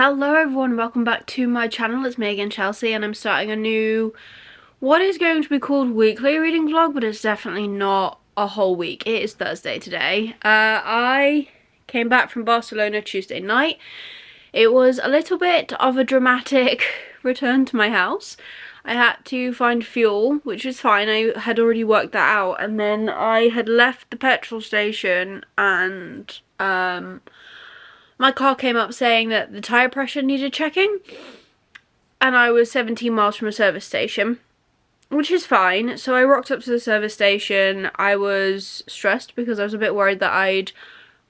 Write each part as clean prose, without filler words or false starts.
Hello everyone, welcome back to my channel. It's me again, Chelsea, and I'm starting a new, what is going to be called weekly reading vlog, but it's definitely not a whole week. It is Thursday today. I came back from Barcelona Tuesday night. It was a little bit of a dramatic return to my house. I had to find fuel, which was fine. I had already worked that out, and then I had left the petrol station and my car came up saying that the tyre pressure needed checking, and I was 17 miles from a service station, which is fine. So I rocked up to the service station. I was stressed because I was a bit worried that I'd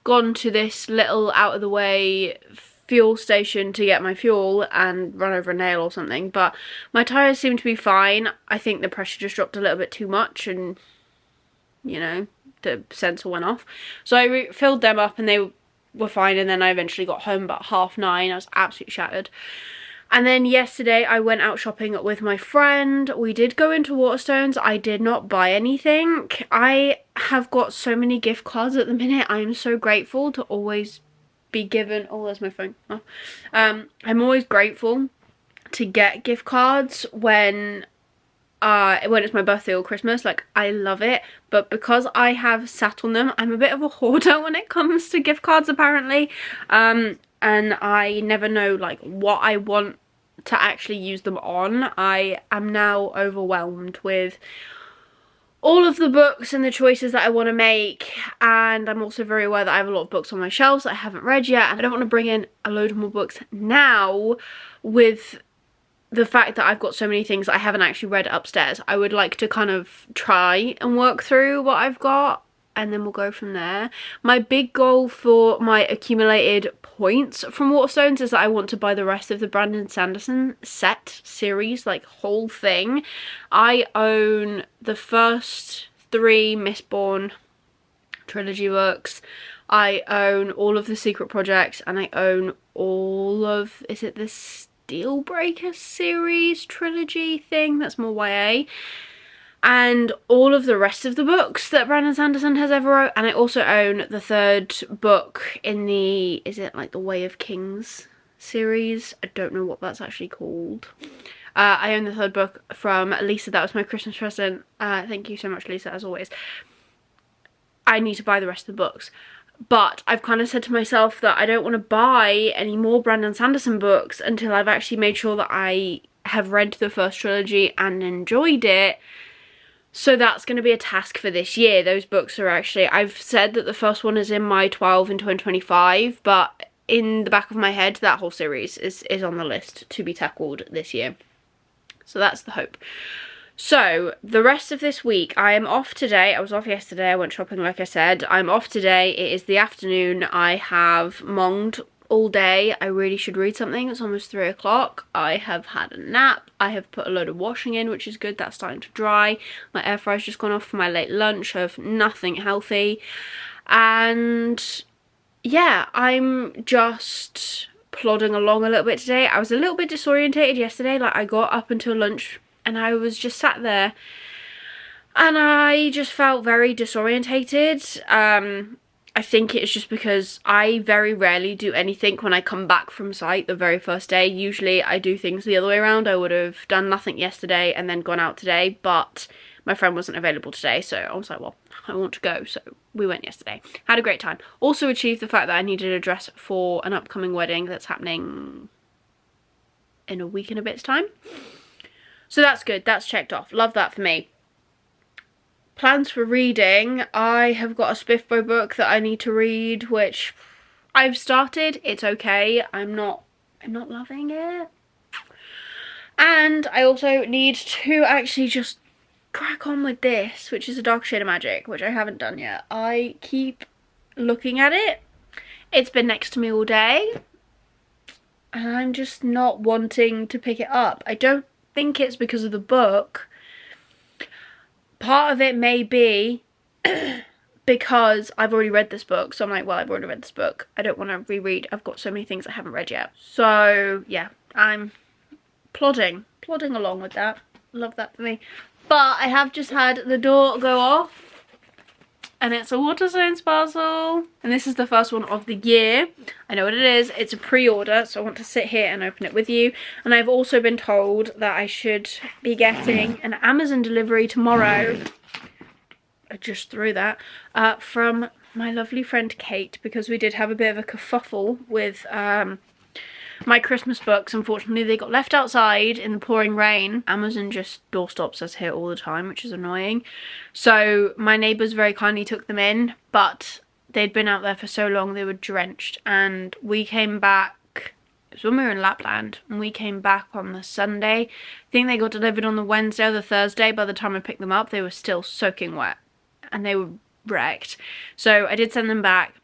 gone to this little out of the way fuel station to get my fuel and run over a nail or something, but my tyres seemed to be fine. I think the pressure just dropped a little bit too much and, you know, the sensor went off. So I filled them up and they were fine, and then I eventually got home about 9:30. I was absolutely shattered. And then yesterday I went out shopping with my friend. We did go into Waterstones. I did not buy anything. I have got so many gift cards at the minute. I am so grateful to always be given, oh, there's my phone. Oh. I'm always grateful to get gift cards when it's my birthday or Christmas. Like, I love it, but because I have sat on them, I'm a bit of a hoarder when it comes to gift cards apparently, and I never know like what I want to actually use them on. I am now overwhelmed with all of the books and the choices that I want to make, and I'm also very aware that I have a lot of books on my shelves that I haven't read yet, and I don't want to bring in a load more books now with the fact that I've got so many things I haven't actually read upstairs. I would like to kind of try and work through what I've got, and then we'll go from there. My big goal for my accumulated points from Waterstones is that I want to buy the rest of the Brandon Sanderson set series, like whole thing. I own the first 3 Mistborn trilogy books. I own all of the Secret Projects, and I own all of, is it this Dealbreaker series trilogy thing? That's more YA. And all of the rest of the books that Brandon Sanderson has ever wrote. And I also own the 3rd book in the, is it like the Way of Kings series? I don't know what that's actually called. I own the 3rd book from Lisa. That was my Christmas present. Thank you so much, Lisa, as always. I need to buy the rest of the books. But I've kind of said to myself that I don't want to buy any more Brandon Sanderson books until I've actually made sure that I have read the first trilogy and enjoyed it. So that's going to be a task for this year. Those books are actually, I've said that the first one is in my 12 in 2025, but in the back of my head, that whole series is on the list to be tackled this year. So that's the hope. So, the rest of this week, I am off today. I was off yesterday. I went shopping, like I said. I'm off today. It is the afternoon. I have monged all day. I really should read something. It's almost 3 o'clock. I have had a nap. I have put a load of washing in, which is good. That's starting to dry. My air fryer's just gone off for my late lunch of nothing healthy. And yeah, I'm just plodding along a little bit today. I was a little bit disorientated yesterday. Like, I got up until lunch and I was just sat there and I just felt very disorientated. I think it's just because I very rarely do anything when I come back from site the very first day. Usually I do things the other way around. I would have done nothing yesterday and then gone out today, but my friend wasn't available today, so I was like, well, I want to go, so we went yesterday. Had a great time. Also achieved the fact that I needed a dress for an upcoming wedding that's happening in a week and a bit's time. So that's good. That's checked off. Love that for me. Plans for reading. I have got a Spiffbo book that I need to read, which I've started. It's okay. I'm not loving it. And I also need to actually just crack on with this, which is a Dark Shade of Magic, which I haven't done yet. I keep looking at it. It's been next to me all day, and I'm just not wanting to pick it up. I don't think it's because of the book. Part of it may be because I've already read this book, so I'm like, well, I've already read this book. I don't want to reread. I've got so many things I haven't read yet. So yeah, I'm plodding along with that. Love that for me. But I have just had the door go off and it's a Waterstones parcel. And this is the first one of the year. I know what it is. It's a pre-order, so I want to sit here and open it with you. And I've also been told that I should be getting an Amazon delivery tomorrow. I just threw that. From my lovely friend Kate, because we did have a bit of a kerfuffle with my Christmas books. Unfortunately, they got left outside in the pouring rain. Amazon just doorstops us here all the time, which is annoying. So my neighbours very kindly took them in, but they'd been out there for so long they were drenched. And we came back, it was when we were in Lapland, and we came back on the Sunday. I think they got delivered on the Wednesday or the Thursday. By the time I picked them up, they were still soaking wet and they were wrecked. So I did send them back.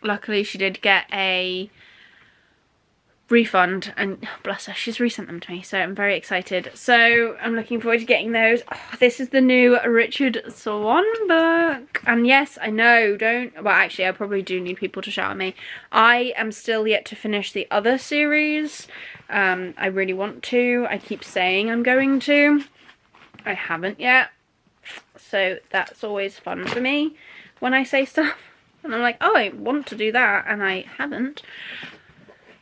Luckily, she did get a refund, and bless her, she's resent them to me, so I'm very excited. So I'm looking forward to getting those. Oh, this is the new Richard Swan book, and yes, I know, well actually I probably do need people to shout at me. I am still yet to finish the other series. I really want to. I keep saying I'm going to. I haven't yet, so that's always fun for me when I say stuff and I'm like, oh, I want to do that, and I haven't.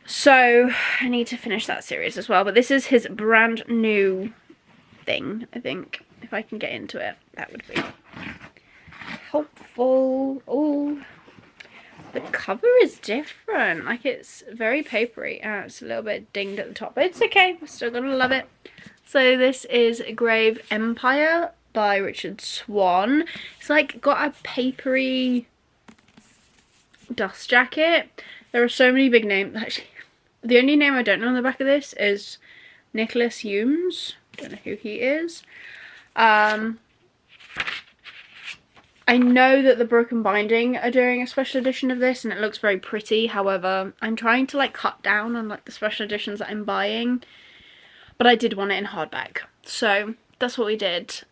So I need to finish that series as well. But this is his brand new thing, I think. If I can get into it, that would be helpful. Oh, the cover is different. Like, it's very papery. It's a little bit dinged at the top, but it's okay. We're still gonna love it. So this is Grave Empire by Richard Swan. It's like got a papery dust jacket. There are so many big names. Actually, the only name I don't know on the back of this is Nicholas Humes. Don't know who he is. I know that the Broken Binding are doing a special edition of this, and it looks very pretty. However, I'm trying to like cut down on like the special editions that I'm buying, but I did want it in hardback, so that's what we did.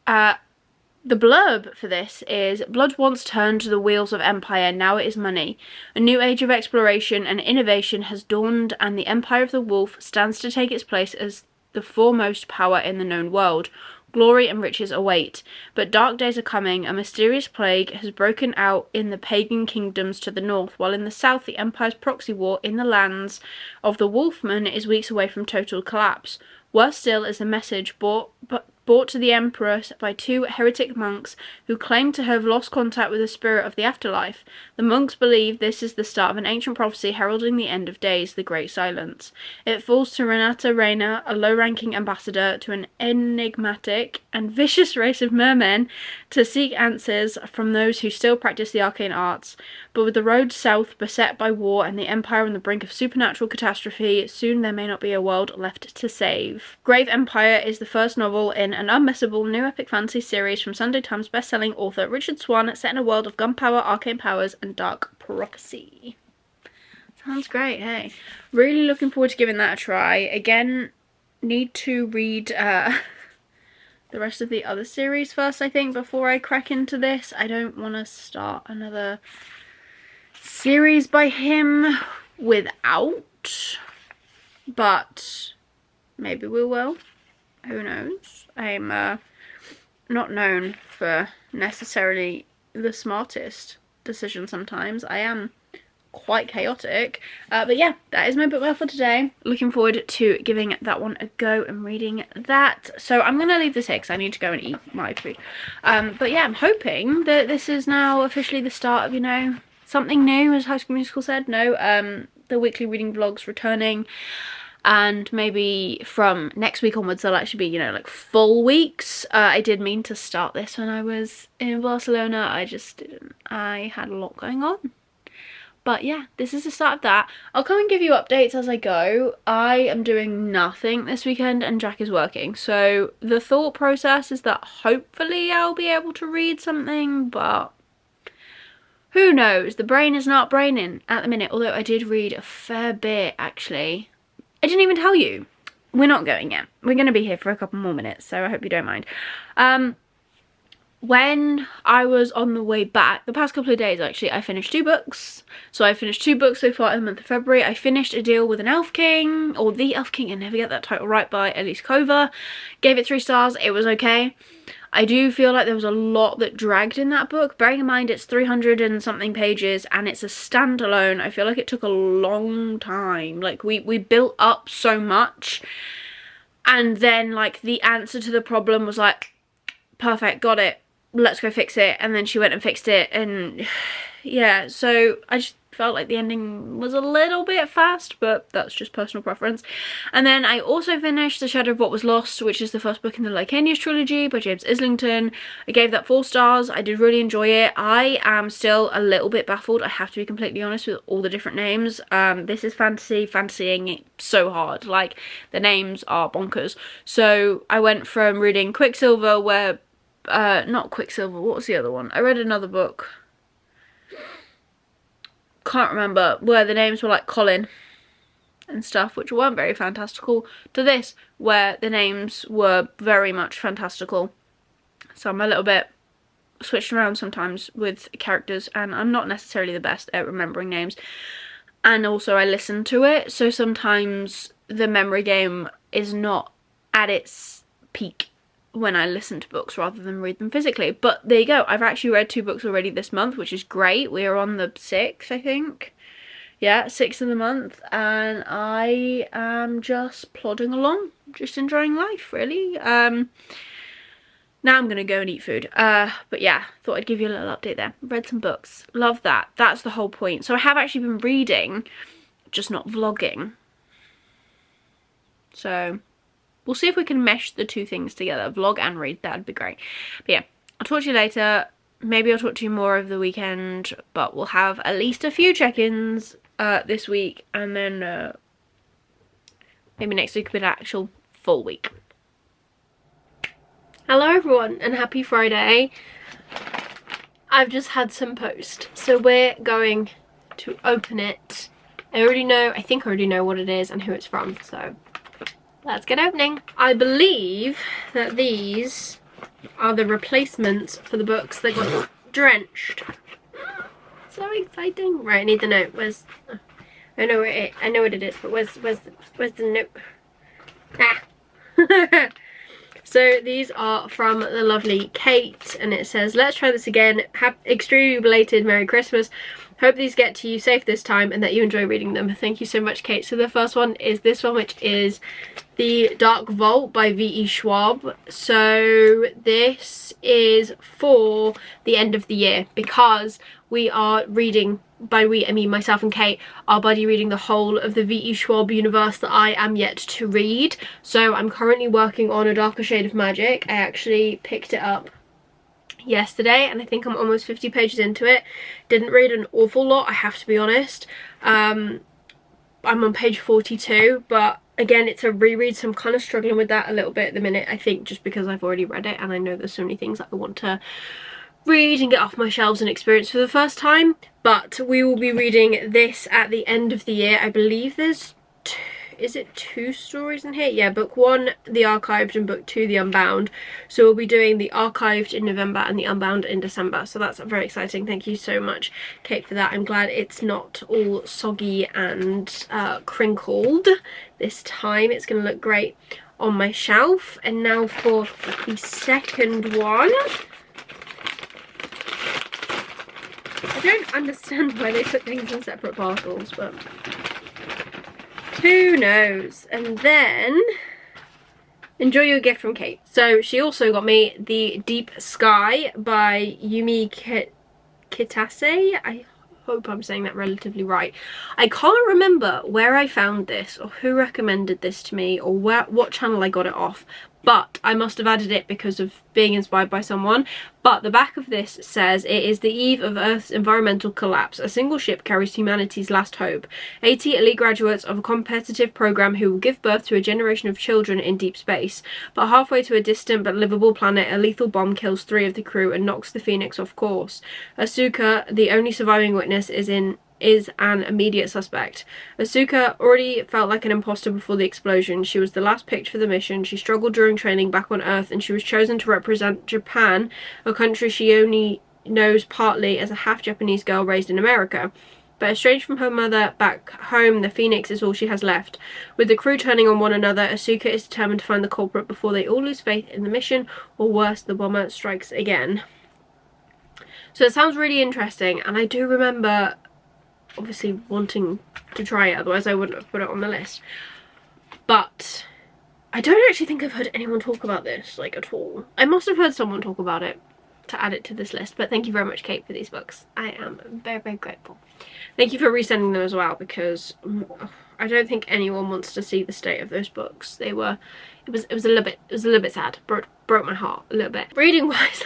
The blurb for this is, blood once turned the wheels of empire, now it is money. A new age of exploration and innovation has dawned, and the Empire of the Wolf stands to take its place as the foremost power in the known world. Glory and riches await, but dark days are coming. A mysterious plague has broken out in the pagan kingdoms to the north, while in the south the Empire's proxy war in the lands of the Wolfmen is weeks away from total collapse. Worse still is the message brought to the Emperor by two heretic monks who claim to have lost contact with the spirit of the afterlife. The monks believe this is the start of an ancient prophecy heralding the end of days, the Great Silence. It falls to Renata Reyna, a low-ranking ambassador to an enigmatic and vicious race of mermen, to seek answers from those who still practice the arcane arts. But with the road south beset by war and the Empire on the brink of supernatural catastrophe, soon there may not be a world left to save. Grave Empire is the first novel in an unmissable new epic fantasy series from Sunday Times best-selling author Richard Swan, set in a world of gunpowder, arcane powers, and dark prophecy. Sounds great, hey. Really looking forward to giving that a try. Again, need to read the rest of the other series first, I think, before I crack into this. I don't want to start another series by him without, but maybe we will. Who knows? I'm not known for necessarily the smartest decision sometimes. I am quite chaotic. But yeah, that is my bookmail for today. Looking forward to giving that one a go and reading that. So I'm going to leave this here because I need to go and eat my food. But yeah, I'm hoping that this is now officially the start of, you know, something new, as High School Musical said. No, the weekly reading vlogs returning. And maybe from next week onwards they'll actually be, you know, like full weeks. I did mean to start this when I was in Barcelona. I just didn't. I had a lot going on. But yeah, this is the start of that. I'll come and give you updates as I go. I am doing nothing this weekend and Jack is working. So the thought process is that hopefully I'll be able to read something, but who knows? The brain is not braining at the minute. Although I did read a fair bit, actually. I didn't even tell you. We're not going yet. We're going to be here for a couple more minutes, so I hope you don't mind. When I was on the way back, the past couple of days actually, I finished 2 books. So I finished 2 books so far in the month of February. I finished A Deal with an Elf King, or The Elf King, I never get that title right, by Elise Cover. Gave it 3 stars, it was okay. I do feel like there was a lot that dragged in that book. Bearing in mind it's 300 and something pages and it's a standalone, I feel like it took a long time. Like we built up so much, and then like the answer to the problem was like, perfect, got it, let's go fix it. And then she went and fixed it, and yeah, so I just felt like the ending was a little bit fast, but that's just personal preference. And then I also finished The Shadow of What Was Lost, which is the first book in the Lycanius trilogy by James Islington. I gave that 4 stars. I did really enjoy it. I am still a little bit baffled, I have to be completely honest, with all the different names. This is fantasying it so hard, like the names are bonkers. So I went from reading Quicksilver where not Quicksilver, what was the other one? I read another book, can't remember, where the names were like Colin and stuff, which weren't very fantastical, to this where the names were very much fantastical. So I'm a little bit switched around sometimes with characters, and I'm not necessarily the best at remembering names. And also I listen to it, so sometimes the memory game is not at its peak when I listen to books rather than read them physically. But there you go, I've actually read 2 books already this month, which is great. We are on the 6th, I think. Yeah, 6th of the month, and I am just plodding along, just enjoying life, really. Now I'm gonna go and eat food. But yeah, thought I'd give you a little update there. Read some books, love that. That's the whole point. So I have actually been reading, just not vlogging. So we'll see if we can mesh the 2 things together, vlog and read. That'd be great. But yeah, I'll talk to you later. Maybe I'll talk to you more over the weekend, but we'll have at least a few check-ins this week, and then maybe next week will be an actual full week. Hello everyone, and happy Friday. I've just had some post, so we're going to open it. I think I already know what it is and who it's from, so let's get opening. I believe that these are the replacements for the books that got drenched. So exciting. Right, I need the note. Where's... I know what it is, but where's the note? Ah. So these are from the lovely Kate, and it says, let's try this again. Extremely belated Merry Christmas. Hope these get to you safe this time and that you enjoy reading them. Thank you so much, Kate. So the first one is this one, which is The Dark Vault by V.E. Schwab. So this is for the end of the year, because we are reading, by we I mean myself and Kate, are buddy reading the whole of the V.E. Schwab universe that I am yet to read. So I'm currently working on A Darker Shade of Magic. I actually picked it up yesterday and I think I'm almost 50 pages into it. Didn't read an awful lot, I have to be honest. I'm on page 42, but again, it's a reread, so I'm kind of struggling with that a little bit at the minute, I think, just because I've already read it and I know there's so many things that I want to read and get off my shelves and experience for the first time. But we will be reading this at the end of the year. I believe there's is it 2 stories in here? Yeah, book 1, The Archived, and book 2, The Unbound. So we'll be doing The Archived in November and The Unbound in December. So that's very exciting. Thank you so much, Kate, for that. I'm glad it's not all soggy and crinkled this time. It's going to look great on my shelf. And now for the second one. I don't understand why they put things in separate parcels, but who knows. And then enjoy your gift from Kate. So she also got me The Deep Sky by Yumi Kitase. I hope I'm saying that relatively right. I can't remember where I found this or who recommended this to me or what channel I got it off, but I must have added it because of being inspired by someone. But the back of this says, it is the eve of Earth's environmental collapse. A single ship carries humanity's last hope. 80 elite graduates of a competitive program who will give birth to a generation of children in deep space. But halfway to a distant but livable planet, a lethal bomb kills 3 of the crew and knocks the Phoenix off course. Asuka, the only surviving witness, is an immediate suspect. Asuka already felt like an imposter before the explosion. She was the last picked for the mission. She struggled during training back on Earth, and she was chosen to represent Japan, a country she only knows partly as a half-Japanese girl raised in America. But estranged from her mother back home, the Phoenix is all she has left. With the crew turning on one another, Asuka is determined to find the culprit before they all lose faith in the mission, or worse, the bomber strikes again. So it sounds really interesting, and I do remember obviously wanting to try it, otherwise I wouldn't have put it on the list. But I don't actually think I've heard anyone talk about this, like, at all. I must have heard someone talk about it to add it to this list, but thank you very much, Kate, for these books. I am very, very grateful. Thank you for resending them as well, because I don't think anyone wants to see the state of those books. They were, it was a little bit sad. Broke my heart a little bit. Reading wise,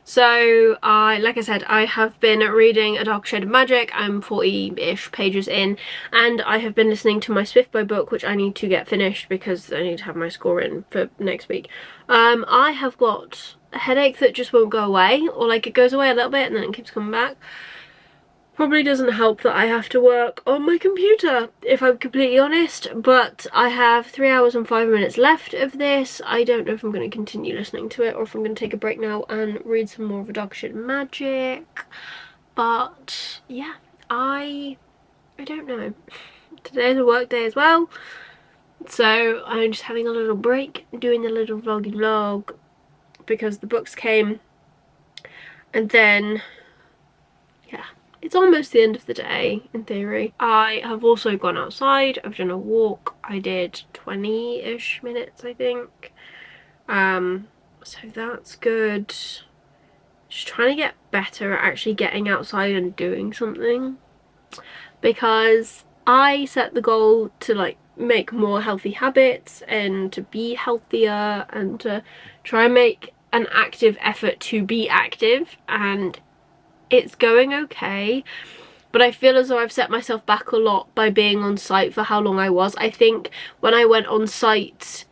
so like I said, I have been reading A Dark Shade of Magic. I'm 40-ish pages in, and I have been listening to my Swiftbow book, which I need to get finished because I need to have my score in for next week. I have got a headache that just won't go away, or like it goes away a little bit and then it keeps coming back. Probably doesn't help that I have to work on my computer, if I'm completely honest, but I have 3 hours and 5 minutes left of this. I don't know if I'm going to continue listening to it or if I'm going to take a break now and read some more of A Dark Shade of Magic, but yeah, I don't know. Today's a work day as well, so I'm just having a little break, doing a little vloggy vlog, because the books came, and then, yeah. It's almost the end of the day, in theory. I have also gone outside, I've done a walk. I did 20-ish minutes, I think. So that's good. Just trying to get better at actually getting outside and doing something. Because I set the goal to like make more healthy habits and to be healthier and to try and make an active effort to be active, and it's going okay, but I feel as though I've set myself back a lot by being on site for how long I was. I think when I went on site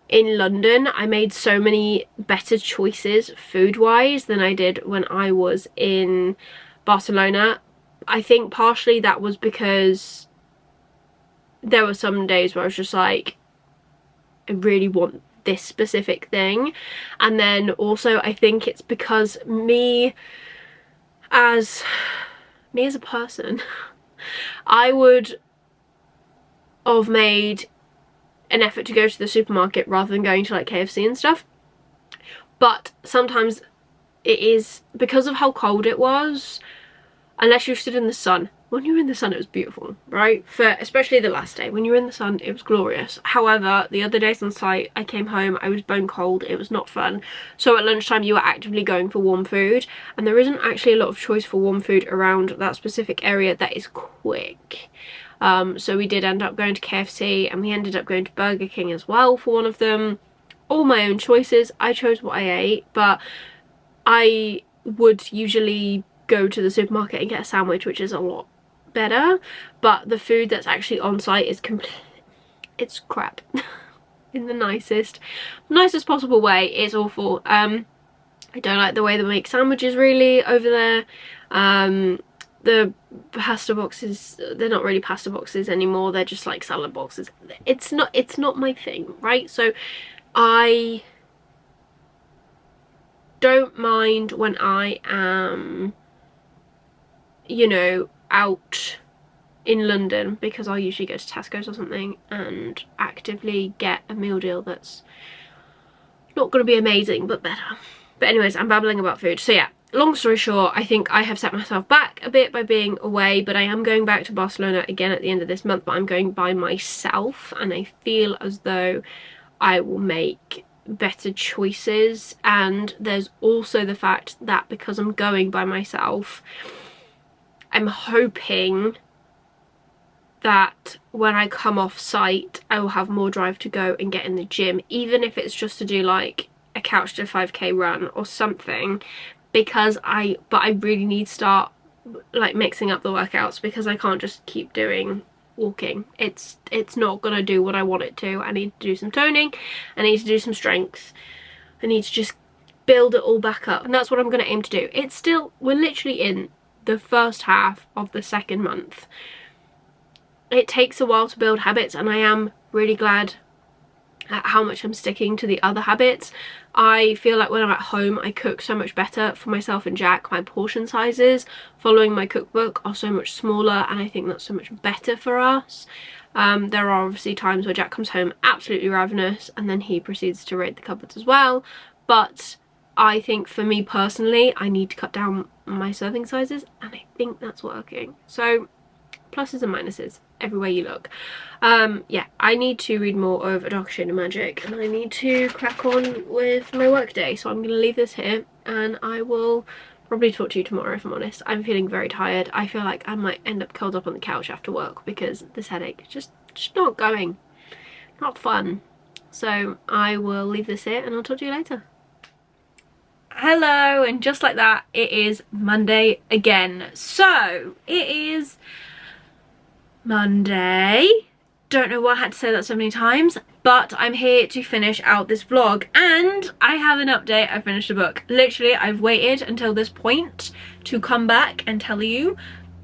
in London, I made so many better choices food-wise than I did when I was in Barcelona. I think partially that was because there were some days where I was just like, I really want this specific thing, and then also I think it's because me as a person, I would have made an effort to go to the supermarket rather than going to like KFC and stuff, but sometimes it is because of how cold it was, unless you stood in the sun. When you were in the sun it was beautiful, right? For especially the last day, when you were in the sun it was glorious. However, the other days on site, I came home, I was bone cold, it was not fun. So at lunchtime you were actively going for warm food, and there isn't actually a lot of choice for warm food around that specific area that is quick. So we did end up going to KFC, and we ended up going to Burger King as well for one of them. All my own choices, I chose what I ate, but I would usually go to the supermarket and get a sandwich, which is a lot better, but the food that's actually on site is it's crap. In the nicest possible way. It's awful. I don't like the way they make sandwiches really over there. The pasta boxes, they're not really pasta boxes anymore, they're just like salad boxes. It's not my thing, right? So I don't mind when I am, you know, out in London, because I'll usually go to Tesco's or something and actively get a meal deal that's not going to be amazing but better. But anyways, I'm babbling about food. So yeah, long story short, I think I have set myself back a bit by being away, but I am going back to Barcelona again at the end of this month, but I'm going by myself, and I feel as though I will make better choices. And there's also the fact that because I'm going by myself, I'm hoping that when I come off site I will have more drive to go and get in the gym, even if it's just to do like a couch to 5k run or something, because I really need to start like mixing up the workouts, because I can't just keep doing walking. It's not gonna do what I want it to. I need to do some toning, I need to do some strength, I need to just build it all back up, and that's what I'm gonna aim to do. It's still, we're literally in the first half of the second month. It takes a while to build habits, and I am really glad at how much I'm sticking to the other habits. I feel like when I'm at home I cook so much better for myself and Jack. My portion sizes following my cookbook are so much smaller, and I think that's so much better for us. There are obviously times where Jack comes home absolutely ravenous and then he proceeds to raid the cupboards as well, but I think for me personally I need to cut down my serving sizes, and I think that's working. So pluses and minuses everywhere you look. Yeah, I need to read more of A Dark Shade of Magic, and I need to crack on with my work day, so I'm going to leave this here and I will probably talk to you tomorrow if I'm honest. I'm feeling very tired. I feel like I might end up curled up on the couch after work because this headache is just not going. Not fun. So I will leave this here and I'll talk to you later. Hello, and just like that it is Monday again. So it is Monday. Don't know why I had to say that so many times, but I'm here to finish out this vlog, and I have an update. I finished a book. Literally, I've waited until this point to come back and tell you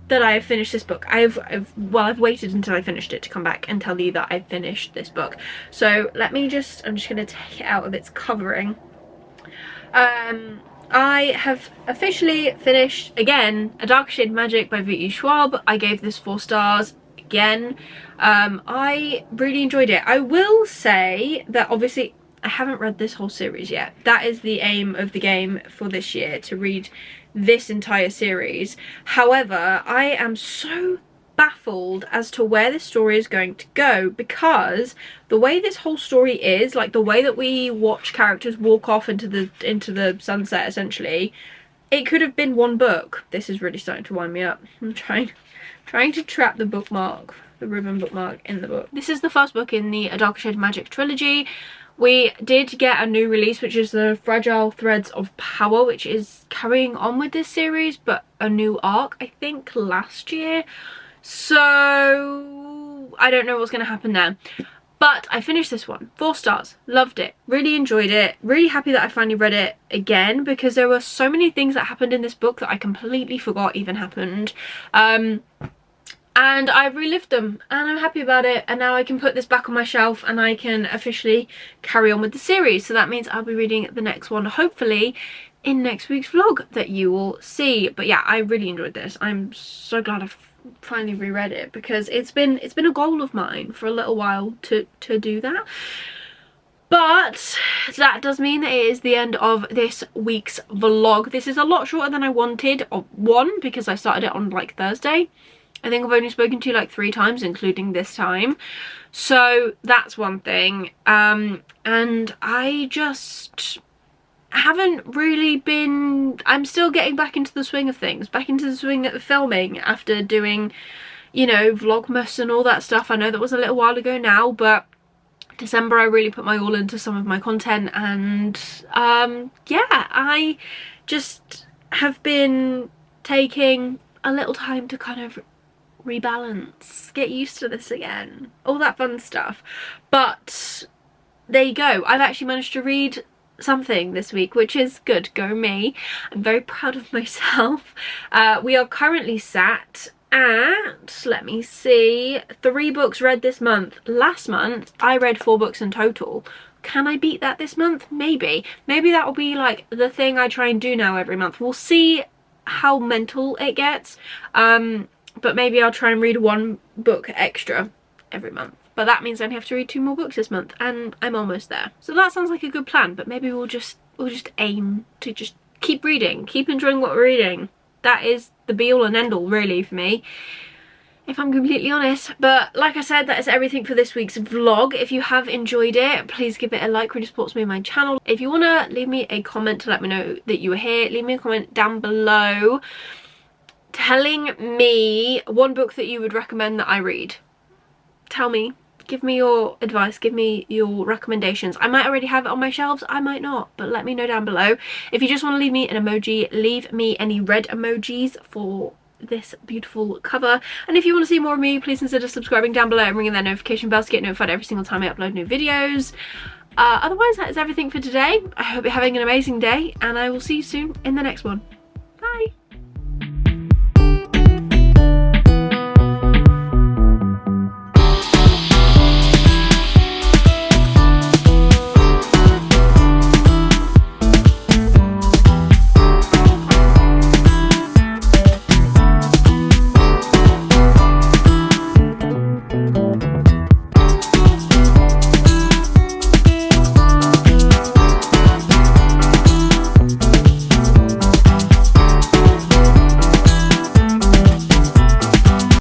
that I have finished this book. I've waited until I finished it to come back and tell you that I've finished this book. So let me just, I'm just gonna take it out of its covering. I have officially finished, again, A Dark Shade of Magic by V.E. Schwab. I gave this 4 stars. Again, I really enjoyed it. I will say that obviously I haven't read this whole series yet. That is the aim of the game for this year, to read this entire series. However, I am so baffled as to where this story is going to go, because the way this whole story is, like the way that we watch characters walk off into the sunset essentially, it could have been one book. This is really starting to wind me up. I'm trying to trap the bookmark, the ribbon bookmark in the book. This is the first book in the A Dark Shade of Magic trilogy. We did get a new release, which is the Fragile Threads of Power, which is carrying on with this series, but a new arc, I think, last year. So I don't know what's going to happen there. But I finished this one. 4 stars. Loved it. Really enjoyed it. Really happy that I finally read it again, because there were so many things that happened in this book that I completely forgot even happened. And I've relived them and I'm happy about it, and now I can put this back on my shelf and I can officially carry on with the series. So that means I'll be reading the next one hopefully in next week's vlog that you will see. But yeah, I really enjoyed this. I'm so glad I've finally reread it, because it's been a goal of mine for a little while to do that. But that does mean that it is the end of this week's vlog. This is a lot shorter than I wanted. One, because I started it on like Thursday. I think I've only spoken to you like 3 times, including this time. So that's one thing. And I just haven't really been, I'm still getting back into the swing of things, back into the swing of filming after doing, you know, Vlogmas and all that stuff. I know that was a little while ago now, but December I really put my all into some of my content, and yeah, I just have been taking a little time to kind of rebalance, get used to this again, all that fun stuff. But there you go, I've actually managed to read something this week, which is good. Go me. I'm very proud of myself. We are currently sat at, let me see, 3 books read this month. Last month I read 4 books in total. Can I beat that this month? Maybe that will be like the thing I try and do now every month. We'll see how mental it gets. But maybe I'll try and read 1 book extra every month. But that means I only have to read 2 more books this month, and I'm almost there. So that sounds like a good plan, but maybe we'll just aim to just keep reading, keep enjoying what we're reading. That is the be all and end all really for me, if I'm completely honest. But like I said, that is everything for this week's vlog. If you have enjoyed it, please give it a like, really supports me and my channel. If you want to leave me a comment to let me know that you were here, leave me a comment down below telling me 1 book that you would recommend that I read. Tell me, give me your advice, give me your recommendations. I might already have it on my shelves, I might not, but let me know down below. If you just want to leave me an emoji, leave me any red emojis for this beautiful cover. And if you want to see more of me, please consider subscribing down below and ringing that notification bell to get notified every single time I upload new videos. Otherwise, that is everything for today. I hope you're having an amazing day, and I will see you soon in the next one.